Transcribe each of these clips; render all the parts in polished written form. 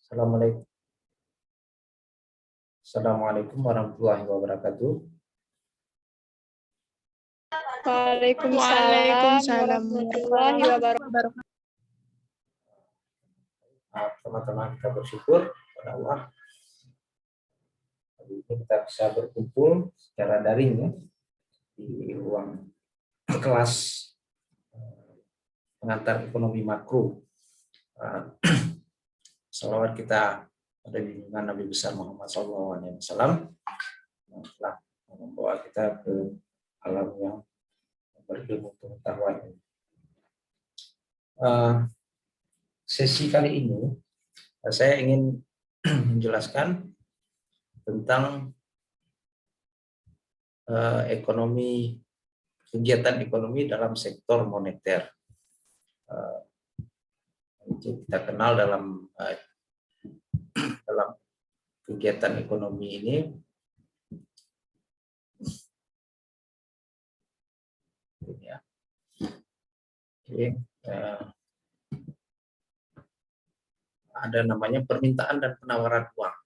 Assalamualaikum. Assalamualaikum warahmatullahi wabarakatuh. Waalaikumsalam warahmatullahi wabarakatuh. Teman-teman, kita bersyukur kepada Allah. Hari ini kita bisa berkumpul secara daring ya, di ruang kelas pengantar ekonomi makro. Salawat kita pada junjungan Nabi besar Muhammad SAW yang telah membawa kita ke alam yang berilmu pengetahuan. Sesi kali ini saya ingin menjelaskan tentang kegiatan ekonomi dalam sektor moneter. Kita kenal dalam kegiatan ekonomi ini ya. Ada namanya permintaan dan penawaran uang.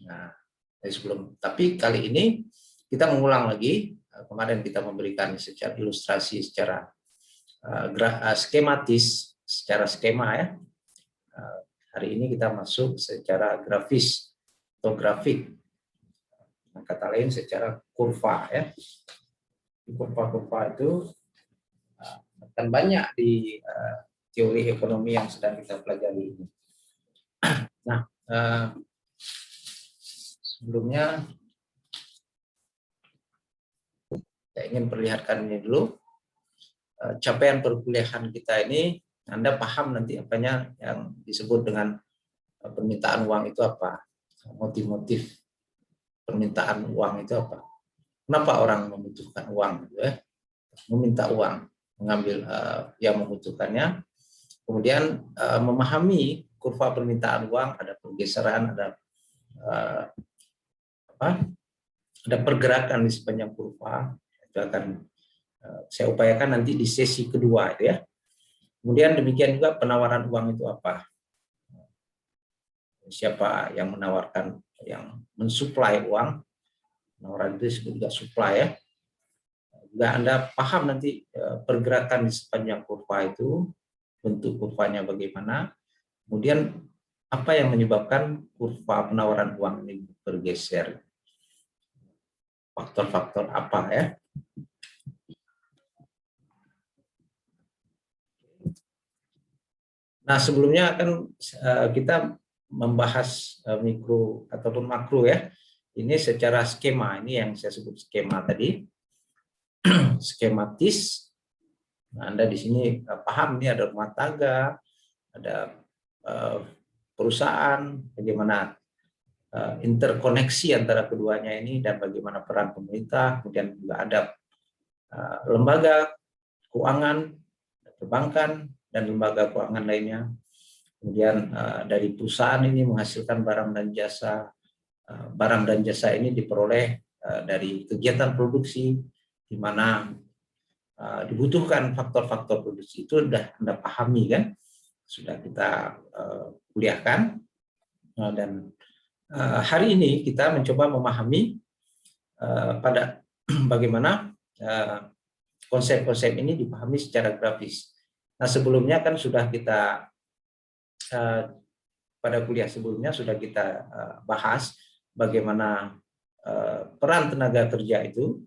Nah, tapi kali ini kita mengulang lagi. Kemarin kita memberikan secara ilustrasi, secara skematis, secara skema ya. Hari ini kita masuk secara grafis atau grafik. Kata lain secara kurva ya. Kurva-kurva itu akan banyak di teori ekonomi yang sedang kita pelajari ini. Nah, sebelumnya saya ingin perlihatkan ini dulu. Capaian perkuliahan kita ini, Anda paham nanti apanya yang disebut dengan permintaan uang itu apa? Motif-motif permintaan uang itu apa? Kenapa orang membutuhkan uang? Meminta uang, mengambil yang membutuhkannya. Kemudian memahami kurva permintaan uang, ada pergeseran, ada ada pergerakan di sepanjang kurva. Itu akan saya upayakan nanti di sesi kedua ya. Kemudian demikian juga penawaran uang itu apa? Siapa yang menawarkan, yang mensuplai uang? Penawaran itu disebut juga supply ya. Juga Anda paham nanti pergerakan di sepanjang kurva itu, bentuk kurvanya bagaimana, kemudian apa yang menyebabkan kurva penawaran uang ini bergeser, faktor-faktor apa ya. Nah, sebelumnya kan kita membahas mikro ataupun makro ya. Ini secara skema, ini yang saya sebut skema tadi. Skematis. Nah, Anda di sini paham ini ada rumah tangga, ada perusahaan, bagaimana interkoneksi antara keduanya ini dan bagaimana peran pemerintah, kemudian juga ada lembaga keuangan, perbankan, dan lembaga keuangan lainnya. Kemudian dari perusahaan ini menghasilkan barang dan jasa. Barang dan jasa ini diperoleh dari kegiatan produksi, di mana dibutuhkan faktor-faktor produksi. Itu sudah Anda pahami kan? Sudah kita kuliahkan. Dan hari ini kita mencoba memahami pada bagaimana konsep-konsep ini dipahami secara grafis. Nah, sebelumnya kan sudah kita pada kuliah sebelumnya sudah kita bahas bagaimana peran tenaga kerja itu,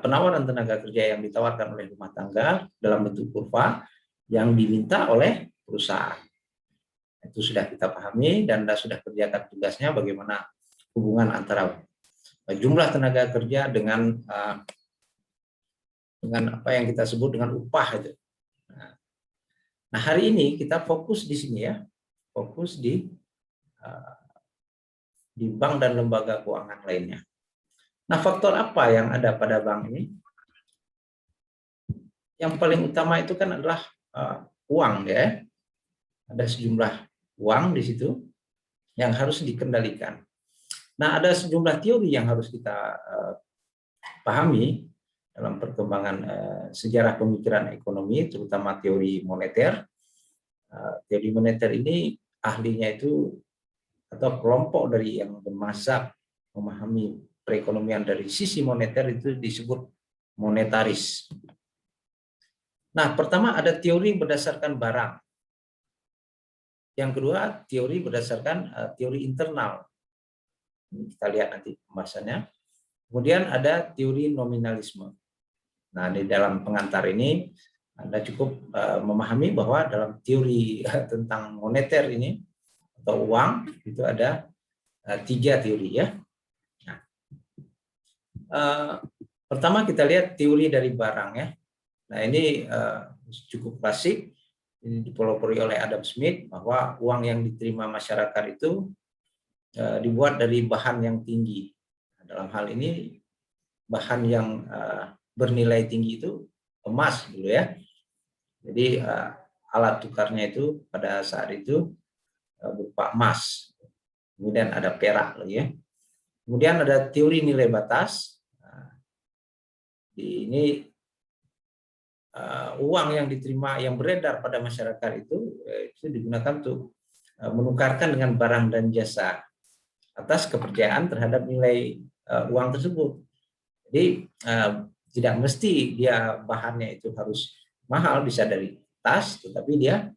penawaran tenaga kerja yang ditawarkan oleh rumah tangga dalam bentuk kurva yang diminta oleh perusahaan. Itu sudah kita pahami dan sudah kerjakan tugasnya bagaimana hubungan antara jumlah tenaga kerja dengan apa yang kita sebut dengan upah itu. Nah, hari ini kita fokus di sini ya, fokus di bank dan lembaga keuangan lainnya. Nah, faktor apa yang ada pada bank ini? Yang paling utama itu kan adalah uang ya. Ada sejumlah uang di situ yang harus dikendalikan. Nah, ada sejumlah teori yang harus kita pahami dalam perkembangan sejarah pemikiran ekonomi, terutama teori moneter. Teori moneter ini ahlinya itu atau kelompok dari yang bermazhab memahami perekonomian dari sisi moneter itu disebut monetaris. Nah, pertama ada teori berdasarkan barang. Yang kedua, teori berdasarkan teori internal. Ini kita lihat nanti pembahasannya. Kemudian ada teori nominalisme. Nah, di dalam pengantar ini Anda cukup memahami bahwa dalam teori tentang moneter ini atau uang itu ada 3 teori ya. Nah, pertama kita lihat teori dari barang ya. Nah, ini cukup klasik, ini dipelopori oleh Adam Smith bahwa uang yang diterima masyarakat itu dibuat dari bahan yang tinggi. Nah, dalam hal ini bahan yang bernilai tinggi itu emas dulu ya. Jadi alat tukarnya itu pada saat itu berupa emas. Kemudian ada perak lagi ya. Kemudian ada teori nilai batas. Ini uang yang diterima yang beredar pada masyarakat itu digunakan untuk menukarkan dengan barang dan jasa atas kepercayaan terhadap nilai uang tersebut. Jadi tidak mesti dia bahannya itu harus mahal, bisa dari tas, tetapi dia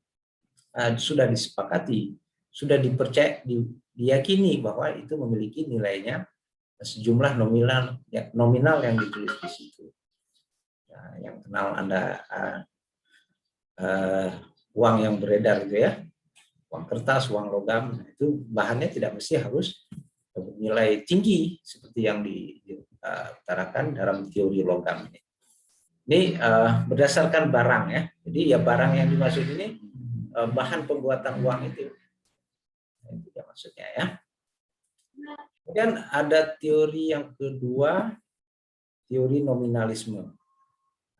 sudah disepakati, sudah diyakini bahwa itu memiliki nilainya sejumlah nominal yang ditulis di situ. Nah, yang kenal Anda uang yang beredar itu ya, uang kertas, uang logam, itu bahannya tidak mesti harus bernilai tinggi seperti yang diutarakan dalam teori logam ini. Ini berdasarkan barang ya. Jadi ya barang yang dimaksud ini bahan pembuatan uang itu. Itu maksudnya ya. Kemudian ada teori yang kedua, teori nominalisme.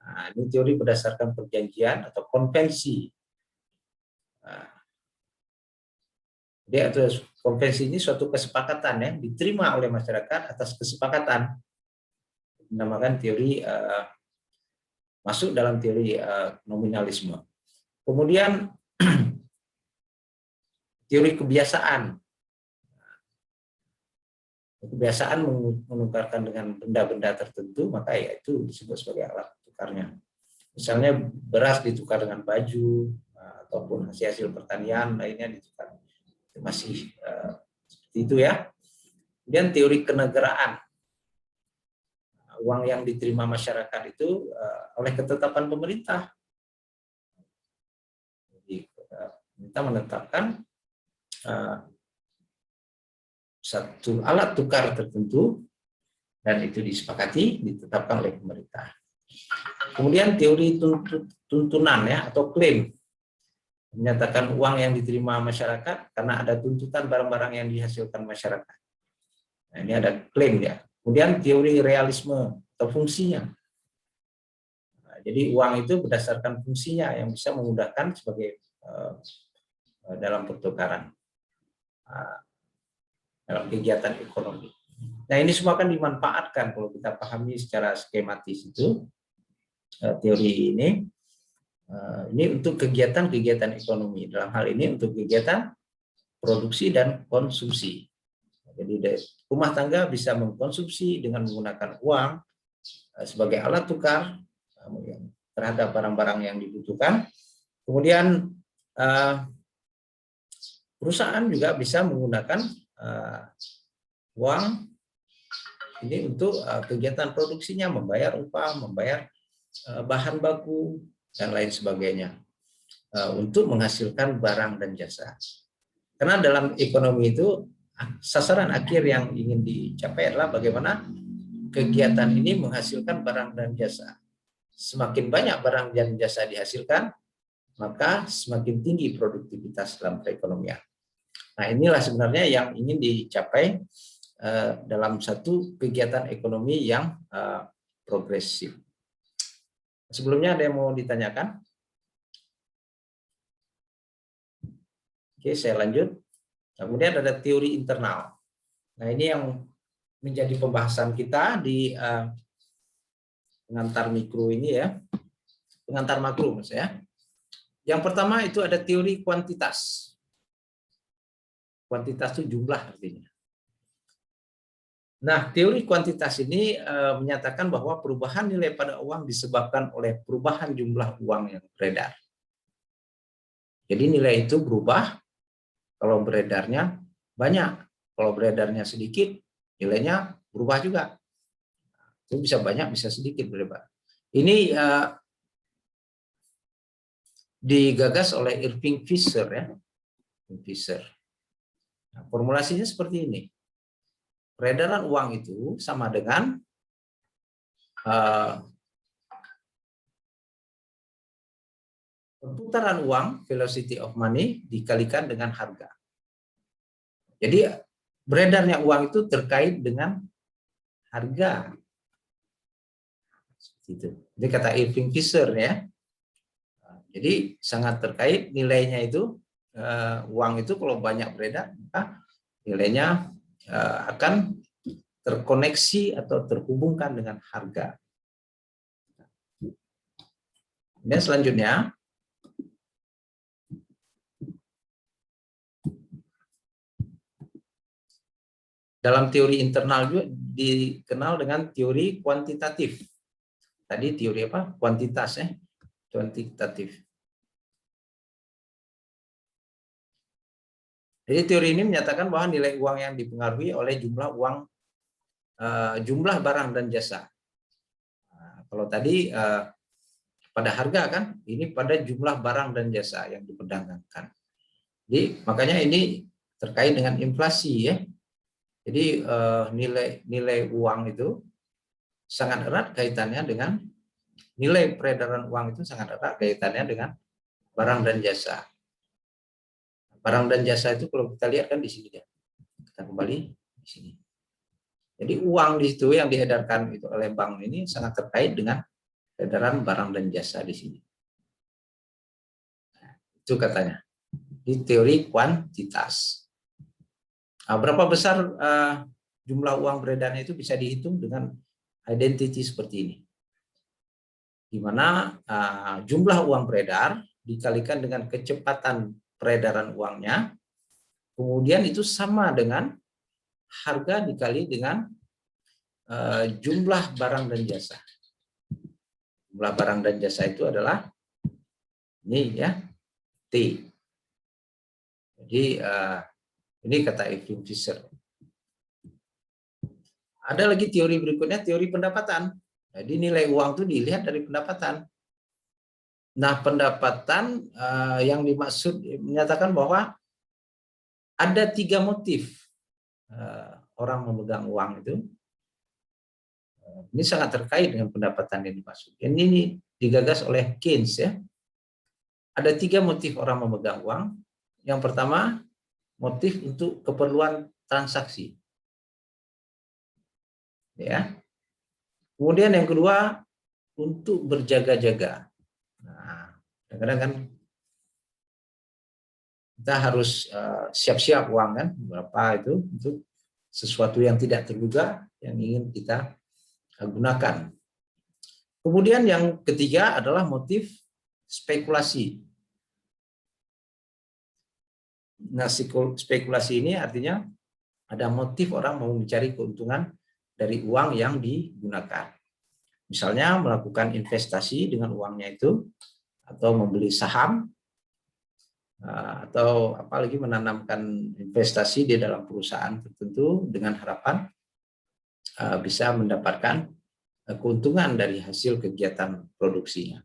Nah, ini teori berdasarkan perjanjian atau konvensi. Jadi konvensi ini suatu kesepakatan yang diterima oleh masyarakat atas kesepakatan. Dinamakan teori masuk dalam teori nominalisme. Kemudian teori kebiasaan. Kebiasaan menukarkan dengan benda-benda tertentu, maka ya itu disebut sebagai alat tukarnya. Misalnya beras ditukar dengan baju, ataupun hasil pertanian lainnya ditukar. Itu masih seperti itu ya. Kemudian teori kenegaraan. Uang yang diterima masyarakat itu oleh ketetapan pemerintah. Jadi pemerintah menetapkan satu alat tukar tertentu dan itu disepakati, ditetapkan oleh pemerintah. Kemudian teori tuntunan ya atau klaim, menyatakan uang yang diterima masyarakat karena ada tuntutan barang-barang yang dihasilkan masyarakat. Nah, ini ada klaim ya. Kemudian teori realisme atau fungsinya. Nah, jadi uang itu berdasarkan fungsinya yang bisa memudahkan sebagai dalam pertukaran. Dalam kegiatan ekonomi. Nah, ini semua akan dimanfaatkan kalau kita pahami secara skematis itu teori ini untuk kegiatan-kegiatan ekonomi. Dalam hal ini untuk kegiatan produksi dan konsumsi. Jadi rumah tangga bisa mengkonsumsi dengan menggunakan uang sebagai alat tukar terhadap barang-barang yang dibutuhkan. Kemudian perusahaan juga bisa menggunakan uang ini untuk kegiatan produksinya, membayar upah, membayar bahan baku dan lain sebagainya untuk menghasilkan barang dan jasa. Karena dalam ekonomi itu sasaran akhir yang ingin dicapai adalah bagaimana kegiatan ini menghasilkan barang dan jasa. Semakin banyak barang dan jasa dihasilkan, maka semakin tinggi produktivitas dalam perekonomian. Nah, inilah sebenarnya yang ingin dicapai dalam satu kegiatan ekonomi yang progresif. Sebelumnya ada yang mau ditanyakan? Oke, saya lanjut. Kemudian ada teori internal. Nah, ini yang menjadi pembahasan kita di pengantar mikro ini ya. Pengantar makro maksudnya. Yang pertama itu ada teori kuantitas. Kuantitas itu jumlah artinya. Nah, teori kuantitas ini menyatakan bahwa perubahan nilai pada uang disebabkan oleh perubahan jumlah uang yang beredar. Jadi nilai itu berubah kalau beredarnya banyak. Kalau beredarnya sedikit, nilainya berubah juga. Itu bisa banyak, bisa sedikit berubah. Ini digagas oleh Irving Fisher ya. Fisher. Nah, formulasinya seperti ini. Peredaran uang itu sama dengan perputaran uang, velocity of money, dikalikan dengan harga. Jadi beredarnya uang itu terkait dengan harga. Itu. Jadi kata Irving Fisher ya. Jadi sangat terkait nilainya itu, uang itu kalau banyak beredar, maka nilainya akan terkoneksi atau terhubungkan dengan harga. Dan selanjutnya, dalam teori internal juga dikenal dengan teori kuantitatif. Tadi teori apa? Kuantitas ya, kuantitatif. Jadi teori ini menyatakan bahwa nilai uang yang dipengaruhi oleh jumlah uang, jumlah barang dan jasa. Nah, kalau tadi pada harga kan, ini pada jumlah barang dan jasa yang diperdagangkan. Jadi makanya ini terkait dengan inflasi ya. Jadi nilai uang itu sangat erat kaitannya dengan nilai peredaran uang, itu sangat erat kaitannya dengan barang dan jasa. Barang dan jasa itu kalau kita lihat kan di sini ya. Kita kembali di sini. Jadi uang di situ yang diedarkan itu oleh bank ini sangat terkait dengan peredaran barang dan jasa di sini. Nah, itu katanya di teori kuantitas. Nah, berapa besar jumlah uang beredarnya itu bisa dihitung dengan identity seperti ini, di mana jumlah uang beredar dikalikan dengan kecepatan peredaran uangnya, kemudian itu sama dengan harga dikali dengan jumlah barang dan jasa. Jumlah barang dan jasa itu adalah ini ya, T. Jadi ini kata Irving Fisher. Ada lagi teori berikutnya, teori pendapatan. Jadi nilai uang itu dilihat dari pendapatan. Nah, pendapatan yang dimaksud menyatakan bahwa ada 3 motif orang memegang uang itu. Ini sangat terkait dengan pendapatan yang dimaksud. Ini digagas oleh Keynes ya. Ada 3 motif orang memegang uang. Yang pertama, motif untuk keperluan transaksi. Ya. Kemudian yang kedua, untuk berjaga-jaga. Nah, kadang-kadang kan kita harus siap-siap uang kan, berapa itu untuk sesuatu yang tidak terduga yang ingin kita gunakan. Kemudian yang ketiga adalah motif spekulasi. Nah, spekulasi ini artinya ada motif orang mau mencari keuntungan dari uang yang digunakan. Misalnya melakukan investasi dengan uangnya itu, atau membeli saham, atau apalagi menanamkan investasi di dalam perusahaan tertentu dengan harapan bisa mendapatkan keuntungan dari hasil kegiatan produksinya.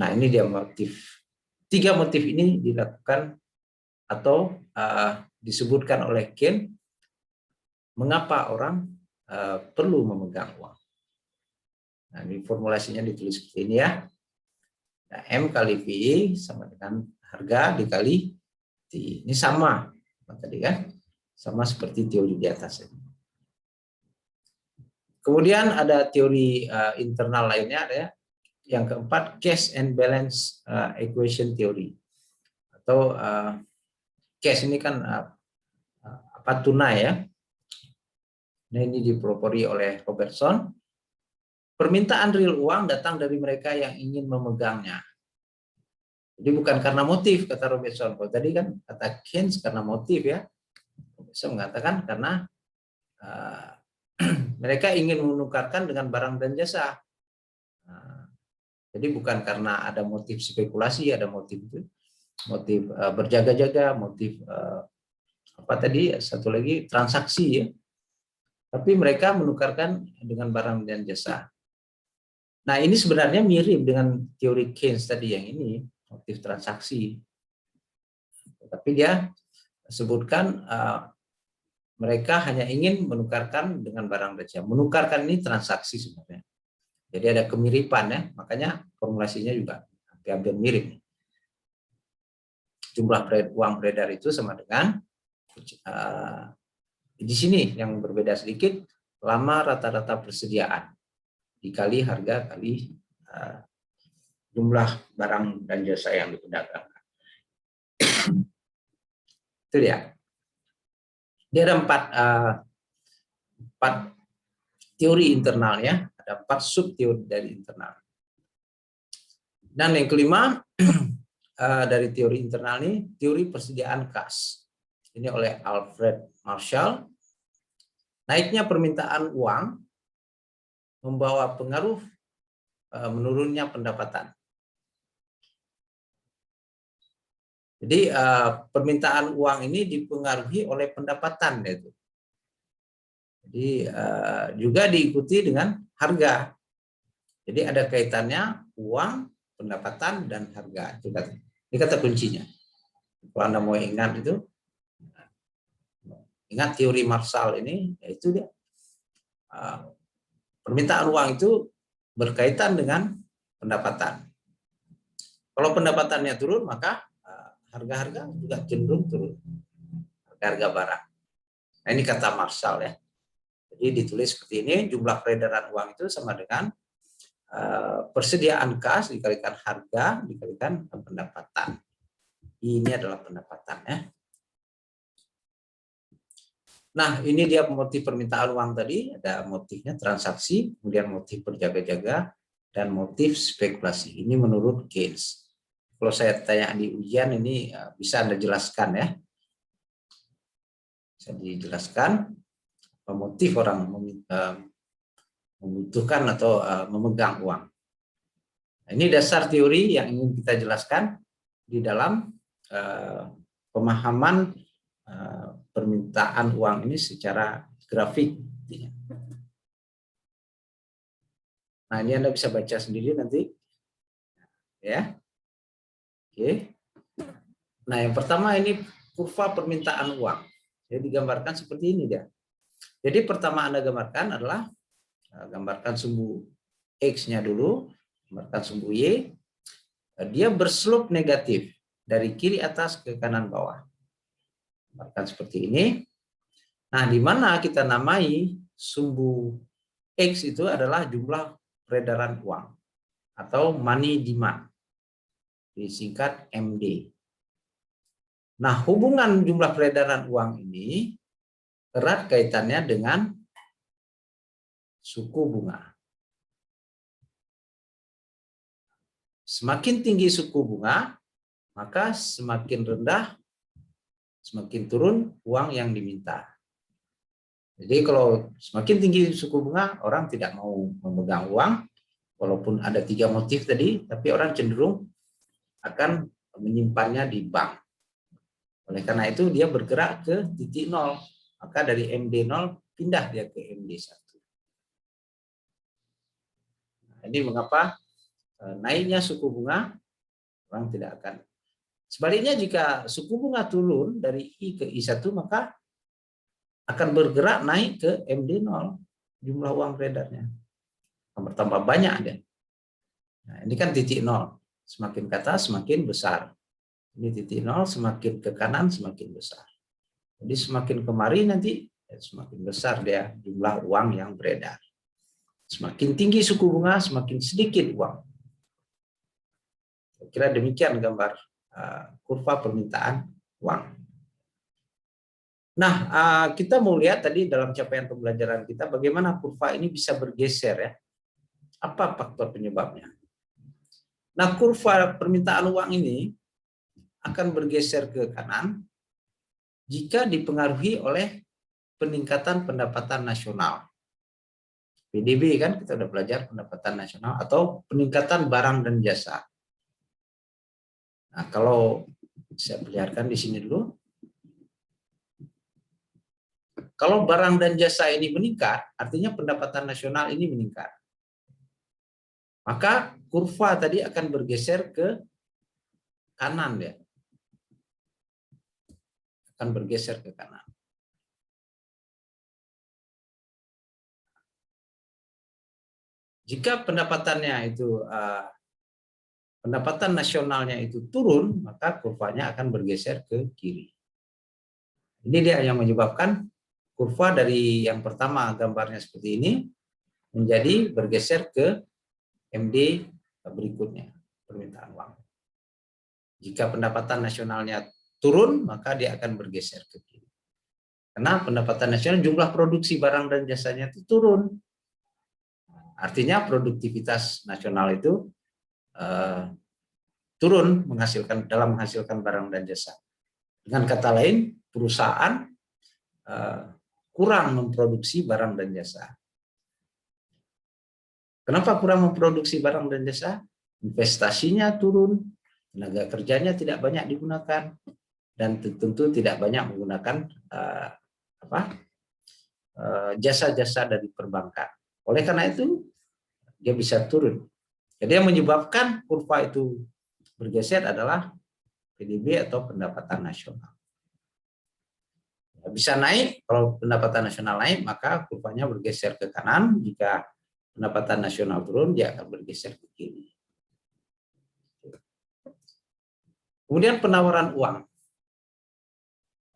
Nah, ini dia motif. 3 motif ini dilakukan atau disebutkan oleh Keynes mengapa orang perlu memegang uang. Nah, ini formulasinya ditulis seperti ini ya. Nah, M kali V sama dengan harga dikali T. Ini sama tadi kan, sama seperti teori di atas. Kemudian ada teori internal lainnya, ada ya. Yang keempat, cash and balance equation theory, atau cash ini kan apa, tunai ya. Nah, ini dipelopori oleh Robertson. Permintaan real uang datang dari mereka yang ingin memegangnya. Jadi bukan karena motif, kata Robertson. Kalau tadi kan kata Keynes karena motif ya. Robertson mengatakan karena mereka ingin menukarkan dengan barang dan jasa. Jadi bukan karena ada motif spekulasi, ada motif berjaga-jaga, motif apa tadi satu lagi transaksi ya. Tapi mereka menukarkan dengan barang dan jasa. Nah, ini sebenarnya mirip dengan teori Keynes tadi yang ini, motif transaksi. Tapi dia sebutkan mereka hanya ingin menukarkan dengan barang dan jasa. Menukarkan ini transaksi sebenarnya. Jadi ada kemiripan ya, makanya formulasinya juga hampir mirip. Jumlah uang beredar itu sama dengan di sini yang berbeda sedikit, lama rata-rata persediaan dikali harga kali jumlah barang dan jasa yang diperdagangkan. Itu dia. Dia ada empat teori internal ya, ada 4 sub teori dari internal. Dan yang kelima dari teori internal ini, teori persediaan kas. Ini oleh Alfred Marshall. Naiknya permintaan uang membawa pengaruh menurunnya pendapatan. Jadi permintaan uang ini dipengaruhi oleh pendapatan, yaitu. Jadi juga diikuti dengan harga. Jadi ada kaitannya uang, pendapatan, dan harga. Ini kata kuncinya. Kalau Anda mau ingat itu, ingat teori Marshall ini, yaitu dia. Permintaan uang itu berkaitan dengan pendapatan. Kalau pendapatannya turun, maka harga-harga juga cenderung turun. Harga barang. Nah, ini kata Marshall ya. Jadi ditulis seperti ini, jumlah peredaran uang itu sama dengan persediaan kas dikalikan harga dikalikan pendapatan. Ini adalah pendapatan ya. Nah, ini dia motif permintaan uang tadi, ada motifnya transaksi, kemudian motif berjaga-jaga, dan motif spekulasi. Ini menurut Keynes. Kalau saya tanya di ujian ini bisa Anda jelaskan ya. Bisa dijelaskan motif orang membutuhkan atau memegang uang. Nah, ini dasar teori yang ingin kita jelaskan di dalam pemahaman permintaan uang ini secara grafik. Nah, ini Anda bisa baca sendiri nanti. Ya. Oke. Nah, yang pertama ini kurva permintaan uang. Jadi digambarkan seperti ini dia. Jadi pertama Anda gambarkan adalah gambarkan sumbu X-nya dulu, gambarkan sumbu Y. Dia berslope negatif dari kiri atas ke kanan bawah. Gambarkan seperti ini. Nah, di mana kita namai sumbu X itu adalah jumlah peredaran uang atau money demand, disingkat MD. Nah, hubungan jumlah peredaran uang ini erat kaitannya dengan suku bunga. Semakin tinggi suku bunga, maka semakin rendah, semakin turun uang yang diminta. Jadi kalau semakin tinggi suku bunga, orang tidak mau memegang uang, walaupun ada 3 motif tadi, tapi orang cenderung akan menyimpannya di bank. Oleh karena itu dia bergerak ke titik 0, maka dari MD0 pindah dia ke MD1. Nah, ini mengapa naiknya suku bunga, orang tidak akan. Sebaliknya jika suku bunga turun dari I ke I1, maka akan bergerak naik ke MD0, jumlah uang beredarnya. Akan bertambah banyak dia. Nah, ini kan titik 0. Semakin ke atas semakin besar. Ini titik 0, semakin ke kanan semakin besar. Jadi semakin kemari nanti semakin besar dia jumlah uang yang beredar. Semakin tinggi suku bunga, semakin sedikit uang. Saya kira demikian gambar kurva permintaan uang. Nah, kita mau lihat tadi dalam capaian pembelajaran kita bagaimana kurva ini bisa bergeser ya. Apa faktor penyebabnya? Nah, kurva permintaan uang ini akan bergeser ke kanan jika dipengaruhi oleh peningkatan pendapatan nasional. PDB kan kita udah belajar pendapatan nasional atau peningkatan barang dan jasa. Nah, kalau saya perlihatkan di sini dulu. Kalau barang dan jasa ini meningkat, artinya pendapatan nasional ini meningkat. Maka kurva tadi akan bergeser ke kanan ya. Akan bergeser ke kanan. Jika pendapatannya itu pendapatan nasionalnya itu turun, maka kurvanya akan bergeser ke kiri. Ini dia yang menyebabkan kurva dari yang pertama gambarnya seperti ini menjadi bergeser ke MD berikutnya, permintaan uang. Jika pendapatan nasionalnya turun, maka dia akan bergeser ke kiri. Karena pendapatan nasional jumlah produksi barang dan jasanya itu turun. Artinya produktivitas nasional itu turun dalam menghasilkan barang dan jasa. Dengan kata lain, perusahaan kurang memproduksi barang dan jasa. Kenapa kurang memproduksi barang dan jasa? Investasinya turun, tenaga kerjanya tidak banyak digunakan, dan tentu tidak banyak menggunakan jasa-jasa dari perbankan. Oleh karena itu, dia bisa turun. Jadi yang menyebabkan kurva itu bergeser adalah PDB atau pendapatan nasional. Bisa naik, kalau pendapatan nasional naik, maka kurvanya bergeser ke kanan. Jika pendapatan nasional turun, dia akan bergeser ke kiri. Kemudian penawaran uang.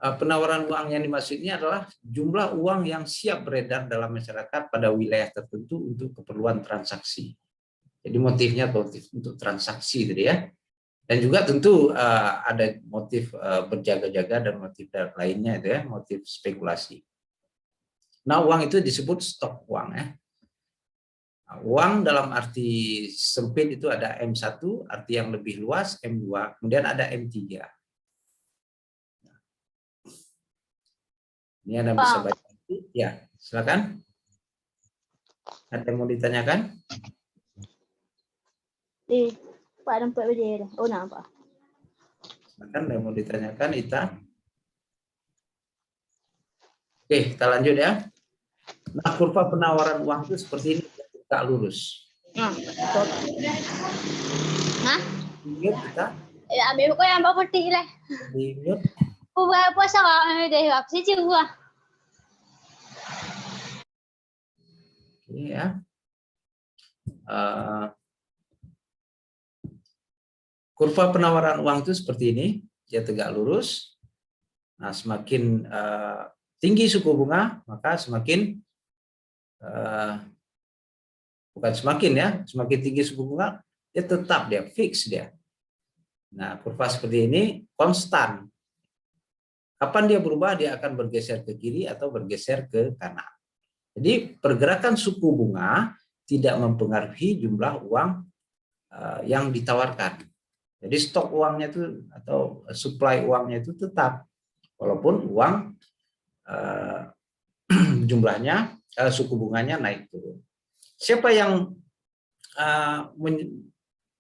Penawaran uang yang dimaksudnya adalah jumlah uang yang siap beredar dalam masyarakat pada wilayah tertentu untuk keperluan transaksi. Jadi motifnya motif untuk transaksi, gitu ya. Dan juga tentu ada motif berjaga-jaga dan motif lainnya, itu ya, motif spekulasi. Nah, uang itu disebut stok uang ya. Nah, uang dalam arti sempit itu ada M1, arti yang lebih luas, M2, kemudian ada M3. Ini Anda bisa baca. Ya, silakan. Ada yang mau ditanyakan? Pak nampak berdiri. Oh, nampak. Silakan, ada yang mau ditanyakan, Ita? Oke, kita lanjut ya. Nah, kurva penawaran uang itu seperti ini, tak lurus. Hah? Ingat kita? Ya, ambil kok yang bawa putih lah. Ingat. Puasa kok deh, apa sih gua? Ini ya. Kurva penawaran uang itu seperti ini, dia tegak lurus. Nah, semakin tinggi suku bunga, maka semakin bukan semakin ya, semakin tinggi suku bunga, dia tetap, dia fix dia. Nah, kurva seperti ini konstan. Kapan dia berubah, dia akan bergeser ke kiri atau bergeser ke kanan. Jadi pergerakan suku bunga tidak mempengaruhi jumlah uang yang ditawarkan. Jadi stok uangnya itu atau supply uangnya itu tetap, walaupun uang jumlahnya suku bunganya naik turun. Siapa yang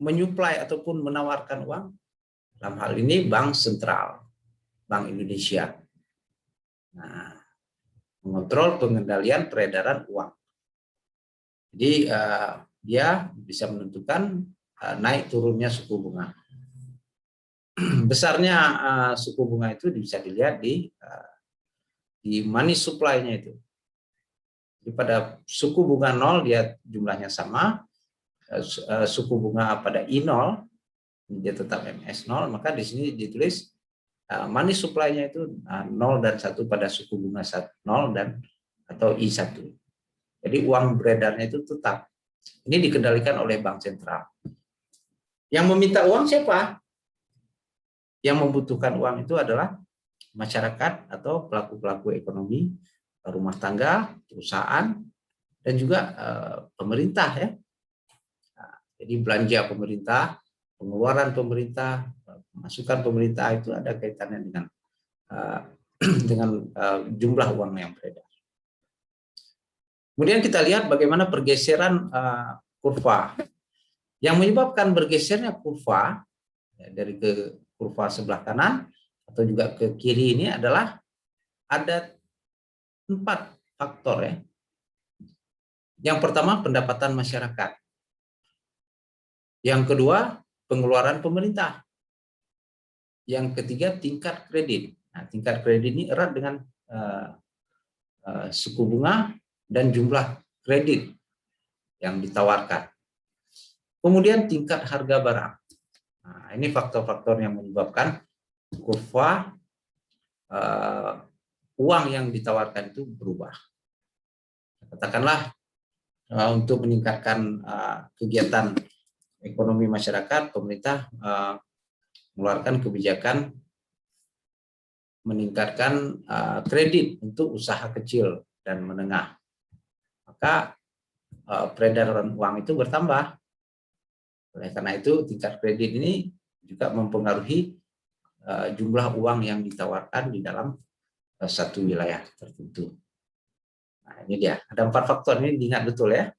menyuplai ataupun menawarkan uang? Dalam hal ini Bank Sentral, Bank Indonesia. Nah, mengontrol pengendalian peredaran uang. Jadi dia bisa menentukan naik turunnya suku bunga. Besarnya suku bunga itu bisa dilihat di money supply-nya itu. Jadi pada suku bunga 0 dia jumlahnya sama, suku bunga pada I0 dia tetap MS0, maka di sini ditulis money supply-nya itu 0 dan 1 pada suku bunga 0 dan atau I1. Jadi uang beredarnya itu tetap. Ini dikendalikan oleh Bank Sentral. Yang meminta uang siapa? Yang membutuhkan uang itu adalah masyarakat atau pelaku-pelaku ekonomi, rumah tangga, perusahaan, dan juga pemerintah ya. Nah, jadi belanja pemerintah pengeluaran pemerintah, masukan pemerintah itu ada kaitannya dengan jumlah uang yang beredar. Kemudian kita lihat bagaimana pergeseran kurva. Yang menyebabkan bergesernya kurva dari ke kurva sebelah kanan atau juga ke kiri ini adalah ada 4 faktor ya. Yang pertama pendapatan masyarakat. Yang kedua pengeluaran pemerintah. Yang ketiga tingkat kredit. Nah, tingkat kredit ini erat dengan suku bunga dan jumlah kredit yang ditawarkan. Kemudian tingkat harga barang. Nah, ini faktor-faktor yang menyebabkan kurva uang yang ditawarkan itu berubah. Katakanlah untuk meningkatkan kegiatan ekonomi masyarakat, pemerintah mengeluarkan kebijakan meningkatkan kredit untuk usaha kecil dan menengah. Maka peredaran uang itu bertambah. Oleh karena itu tingkat kredit ini juga mempengaruhi jumlah uang yang ditawarkan di dalam satu wilayah tertentu. Nah, ini dia. Ada 4 faktor ini, diingat betul ya.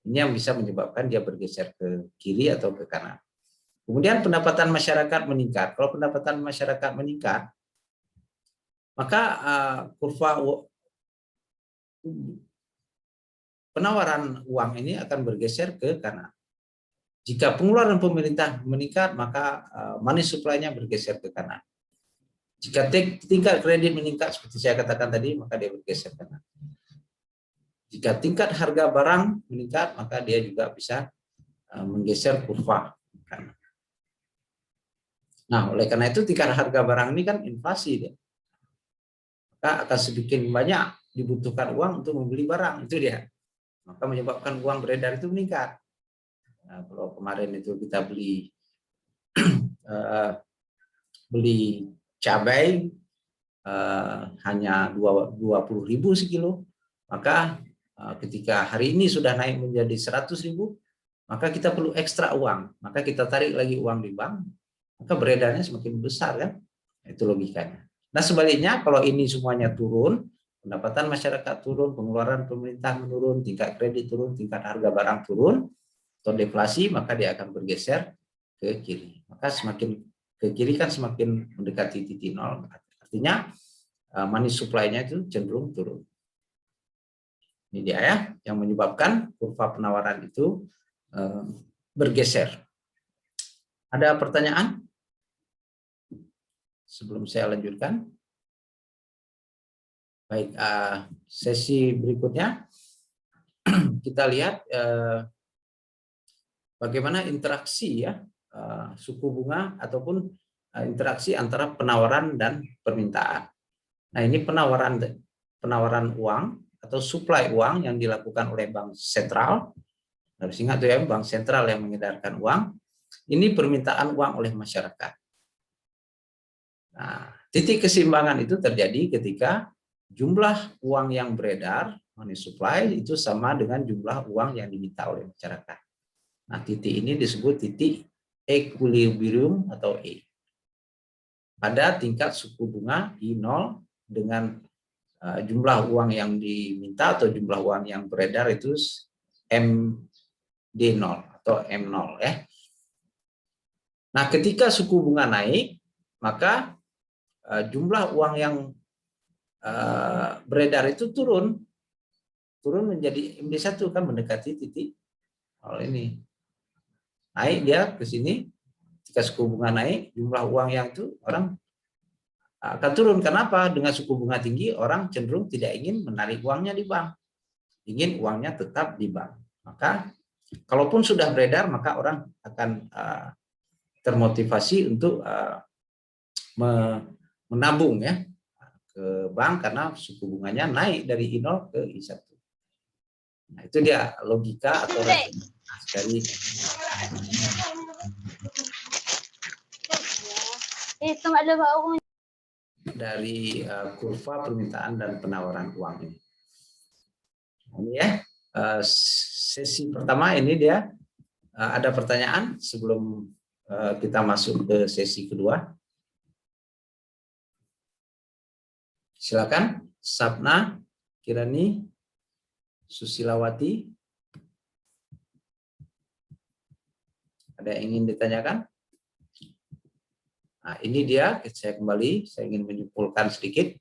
Ini yang bisa menyebabkan dia bergeser ke kiri atau ke kanan. Kemudian pendapatan masyarakat meningkat. Kalau pendapatan masyarakat meningkat, maka kurva penawaran uang ini akan bergeser ke kanan. Jika pengeluaran pemerintah meningkat, maka money supply-nya bergeser ke kanan. Jika tingkat kredit meningkat, seperti saya katakan tadi, maka dia bergeser ke kanan. Jika tingkat harga barang meningkat, maka dia juga bisa menggeser kurva ke kanan. Nah, oleh karena itu tingkat harga barang ini kan inflasi dia. Maka akan sedikit banyak dibutuhkan uang untuk membeli barang, itu dia. Maka menyebabkan uang beredar itu meningkat. Nah, kalau kemarin itu kita beli cabai hanya 20.000 sekilo, maka ketika hari ini sudah naik menjadi 100.000, maka kita perlu ekstra uang, maka kita tarik lagi uang di bank, maka beredarnya semakin besar kan, itu logikanya. Nah sebaliknya kalau ini semuanya turun, pendapatan masyarakat turun, pengeluaran pemerintah menurun, tingkat kredit turun, tingkat harga barang turun, atau deflasi, maka dia akan bergeser ke kiri. Maka semakin ke kiri kan semakin mendekati titik nol. Artinya money supply-nya itu cenderung turun. Ini dia ya, yang menyebabkan kurva penawaran itu bergeser. Ada pertanyaan? Sebelum saya lanjutkan. Baik, sesi berikutnya kita lihat bagaimana interaksi ya suku bunga ataupun interaksi antara penawaran dan permintaan. Nah, ini penawaran uang atau suplai uang yang dilakukan oleh bank sentral. Harus ingat tuh ya, bank sentral yang mengedarkan uang. Ini permintaan uang oleh masyarakat. Nah, titik keseimbangan itu terjadi ketika jumlah uang yang beredar, money supply, itu sama dengan jumlah uang yang diminta oleh masyarakat. Nah, titik ini disebut titik equilibrium atau E. Pada tingkat suku bunga I0 dengan jumlah uang yang diminta atau jumlah uang yang beredar itu MD0 atau M0 ya. Nah, ketika suku bunga naik, maka jumlah uang yang beredar itu turun menjadi MD1 kan, mendekati titik ini. Naik dia ke sini, jika suku bunga naik, jumlah uang yang itu orang akan turun. Kenapa? Dengan suku bunga tinggi, orang cenderung tidak ingin menarik uangnya di bank. Ingin uangnya tetap di bank. Maka, kalaupun sudah beredar, maka orang akan termotivasi untuk menabung ya ke bank karena suku bunganya naik dari I0 ke I1. Nah, itu dia logika atau dari kurva permintaan dan penawaran uang ini. Ini ya sesi pertama ini dia Ada pertanyaan sebelum kita masuk ke sesi kedua? Silakan, Sapna, Kirani, Susilawati. Ada yang ingin ditanyakan? Nah, ini dia, saya kembali, saya ingin menyimpulkan sedikit.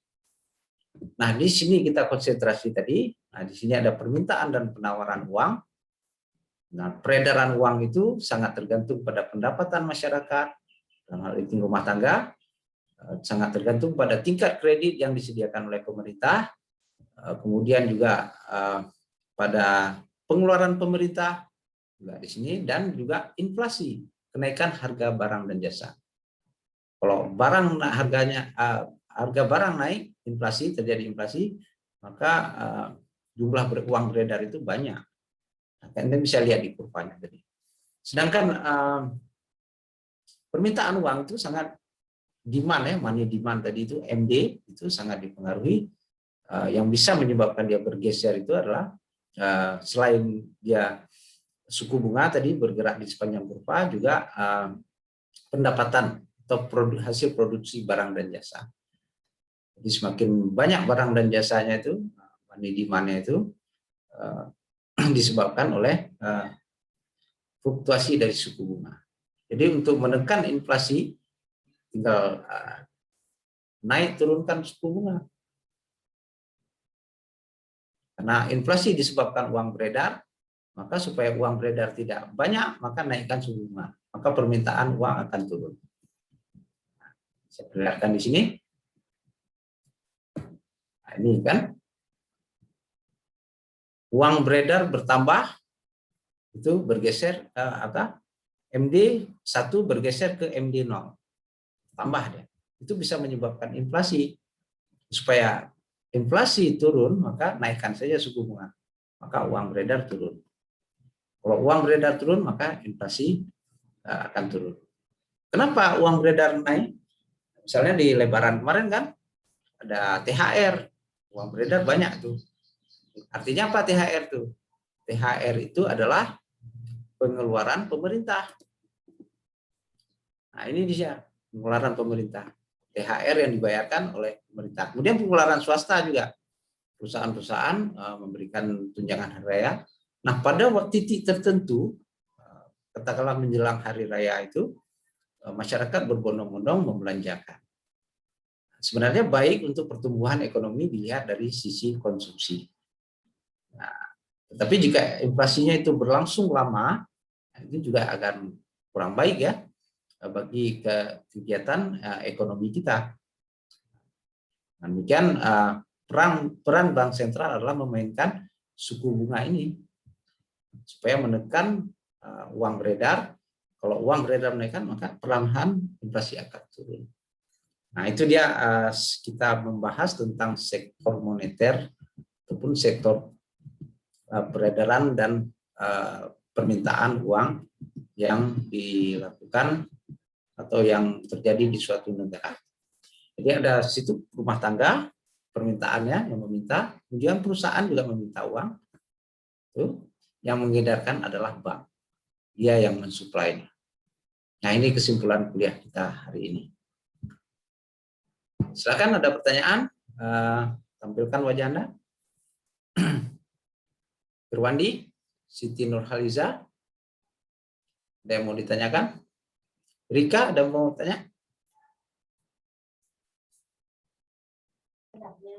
Nah, di sini kita konsentrasi tadi. Nah, di sini ada permintaan dan penawaran uang. Nah, peredaran uang itu sangat tergantung pada pendapatan masyarakat, dalam hal itu rumah tangga, sangat tergantung pada tingkat kredit yang disediakan oleh pemerintah, kemudian juga pada pengeluaran pemerintah juga di sini, dan juga inflasi, kenaikan harga barang dan jasa. Kalau barang harganya harga barang naik, inflasi, terjadi inflasi, maka jumlah uang beredar itu banyak. Anda bisa lihat di kurvanya tadi. Sedangkan permintaan uang itu sangat demand ya, money demand tadi itu MD itu sangat dipengaruhi. Yang bisa menyebabkan dia bergeser itu adalah selain dia suku bunga tadi bergerak di sepanjang kurva, juga pendapatan atau hasil produksi barang dan jasa. Jadi semakin banyak barang dan jasanya itu, money demand-nya itu disebabkan oleh fluktuasi dari suku bunga. Jadi untuk menekan inflasi tinggal naik turunkan suku bunga. Karena inflasi disebabkan uang beredar, maka supaya uang beredar tidak banyak, maka naikkan suku bunga. Maka permintaan uang akan turun. Saya perlihatkan di sini. Nah, ini kan uang beredar bertambah, itu bergeser MD 1 bergeser ke MD 0, tambah dia. Itu bisa menyebabkan inflasi. Supaya inflasi turun, maka naikkan saja suku bunga, maka uang beredar turun. Kalau uang beredar turun, maka inflasi akan turun. Kenapa uang beredar naik? Misalnya di Lebaran kemarin kan ada THR, uang beredar banyak tuh. Artinya apa THR tuh? THR itu adalah pengeluaran pemerintah. Nah, ini dia pengeluaran pemerintah. THR yang dibayarkan oleh pemerintah. Kemudian pengeluaran swasta juga. Perusahaan-perusahaan memberikan tunjangan hari raya. Nah, pada titik tertentu, katakanlah menjelang hari raya itu, masyarakat berbondong-bondong membelanjakan. Sebenarnya baik untuk pertumbuhan ekonomi dilihat dari sisi konsumsi. Nah, tetapi jika inflasinya itu berlangsung lama, itu juga akan kurang baik ya bagi kegiatan ekonomi kita. Demikian peran bank sentral adalah memainkan suku bunga ini supaya menekan uang beredar. Kalau uang beredar menaikkan, maka perlahan inflasi akan turun. Nah, itu dia kita membahas tentang sektor moneter ataupun sektor peredaran dan permintaan uang yang dilakukan atau yang terjadi di suatu negara. Jadi ada situ rumah tangga, permintaannya yang meminta, kemudian perusahaan juga meminta uang. Itu yang mengedarkan adalah bank. Dia yang mensuplainya. Nah, ini kesimpulan kuliah kita hari ini. Silakan ada pertanyaan, tampilkan wajah Anda. Irwandi, Siti Nurhaliza, ada yang mau ditanyakan? Rika, ada yang mau tanya?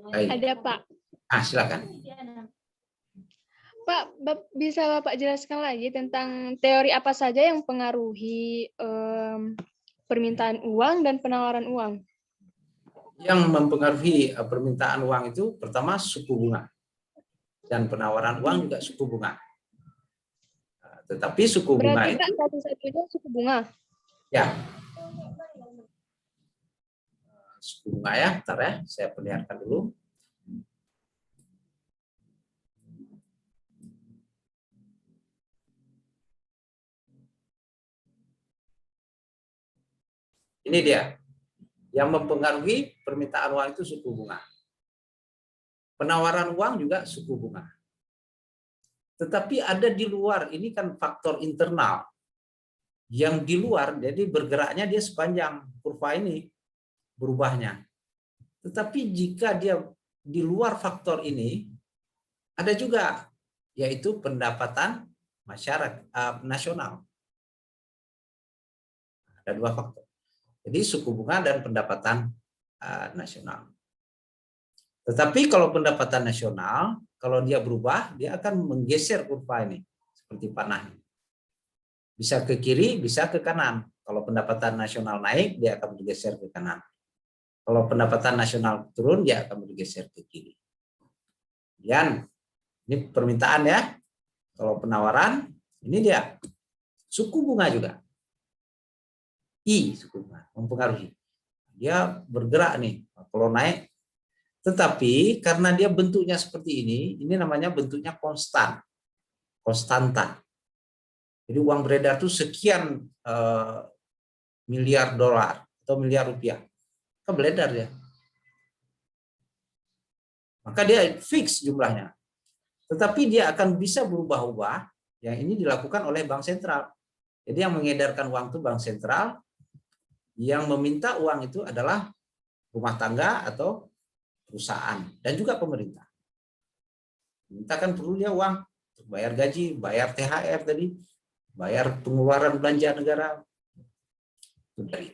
Baik. Ada, Pak. Silakan. Pak, bisa Bapak jelaskan lagi tentang teori apa saja yang mempengaruhi permintaan uang dan penawaran uang? Yang mempengaruhi permintaan uang itu pertama suku bunga. Dan penawaran uang juga suku bunga. Tetapi suku bunga berarti itu satu-satunya suku bunga. Ya. Suku bunga ya, bentar ya, saya perlihatkan dulu. Ini dia. Yang mempengaruhi permintaan uang itu suku bunga. Penawaran uang juga suku bunga. Tetapi ada di luar, ini kan faktor internal. Yang di luar, jadi bergeraknya dia sepanjang kurva ini berubahnya. Tetapi jika dia di luar faktor ini, ada juga, yaitu pendapatan masyarakat nasional. Ada dua faktor. Jadi suku bunga dan pendapatan nasional. Tetapi kalau pendapatan nasional, kalau dia berubah, dia akan menggeser kurva ini seperti panah. Bisa ke kiri, bisa ke kanan. Kalau pendapatan nasional naik, dia akan bergeser ke kanan. Kalau pendapatan nasional turun, dia akan bergeser ke kiri. Kemudian, ini permintaan ya. Kalau penawaran, ini dia. Suku bunga juga. Suku bunga mempengaruhi. Dia bergerak nih. Kalau naik, tetapi karena dia bentuknya seperti ini namanya bentuknya konstan. Konstanta. Jadi uang beredar itu sekian miliar dolar atau miliar rupiah. Kan beredar ya. Maka dia fix jumlahnya. Tetapi dia akan bisa berubah-ubah. Yang ini dilakukan oleh bank sentral. Jadi yang mengedarkan uang itu bank sentral. Yang meminta uang itu adalah rumah tangga atau perusahaan dan juga pemerintah. Pemerintah kan perlu dia uang untuk bayar gaji, bayar THR tadi, bayar pengeluaran belanja negara. Itu dari